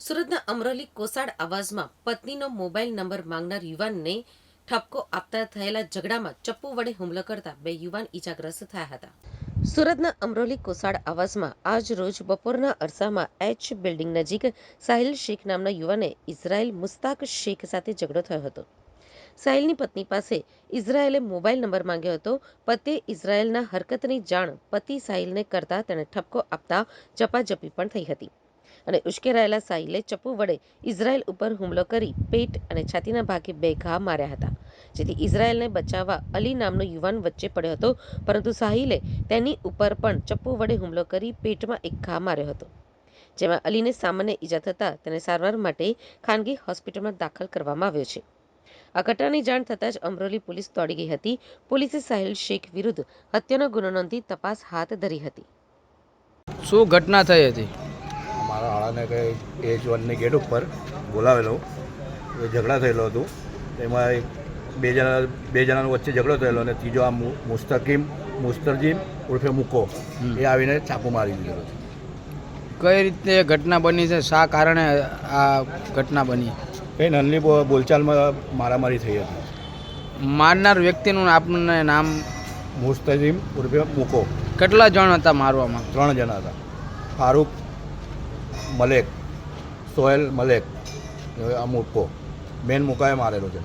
સુરતના Amroli Kosad આવાસમાં પત્નીનો mobile number માંગનાર યુવાનને ઠપકો આપતા થયેલા ઝઘડામાં ચપ્પુ વડે હુમલો કરતા બે યુવાન ઈજાગ્રસ્ત થયા હતા. સુરતના અમરોલી કોસાડ આવાસમાં આજ રોજ બપોરના અરસામાં એચ બિલ્ડિંગ નજીક સાહિલ શેખ નામના યુવાને ઇઝરાયલ મુસ્તાક શેખ સાથે ઝઘડો થયો હતો. સાહિલની પત્ની પાસે ઇઝરાયલે મોબાઈલ નંબર માંગ્યો હતો. પતિએ ઇઝરાયલના હરકતની જાણ પતિ સાહિલને કરતા તેણે ઠપકો આપતા ઝપાઝપી પણ થઈ હતી અને ઉશ્કેરાયેલા સાહિલે ચપ્પુ વડે ઇઝરાયલ ઉપર હુમલો કરી પેટ અને છાતીના ભાગે બે ઘા માર્યા હતા, જેથી ઇઝરાયલને બચાવવા અલી નામનો યુવાન વચ્ચે પડ્યો હતો, પરંતુ સાહિલે તેની ઉપર પણ ચપ્પુ વડે હુમલો કરી પેટમાં એક ઘા માર્યો હતો, જેમાં અલીને સામાન્ય ઈજા થતાં તેને સારવાર માટે ખાનગી હોસ્પિટલમાં દાખલ કરવામાં આવ્યો છે. આ ઘટનાની જાણ થતાં જ અમરોલી પોલીસ દોડી ગઈ હતી. પોલીસે સાહિલ શેખ વિરુદ્ધ હત્યાનો ગુનો નોંધી તપાસ હાથ ધરી હતી. શું ઘટના થઈ હતી? મારા હાળાને કંઈ H1ની ગેટ ઉપર બોલાવેલો, એ ઝઘડા થયેલો હતું. એમાં બે જણાનો વચ્ચે ઝઘડો થયેલો અને ત્રીજો આ મુસ્તરજીમ ઉર્ફે મુકો એ આવીને ચાકુ મારી દીધેલો છે. કઈ રીતે ઘટના બની છે? શા કારણે આ ઘટના બની? એ નાની બોલચાલમાં મારામારી થઈ હતી. મારનાર વ્યક્તિનું આપને નામ? મુસ્તજીમ ઉર્ફે મુકો. કેટલા જણ હતા મારવામાં? 3 જણા હતા. ફારૂક મલેક, સોહેલ મલેક, આ મુકો. મેન મુકાએ મારેલો છે.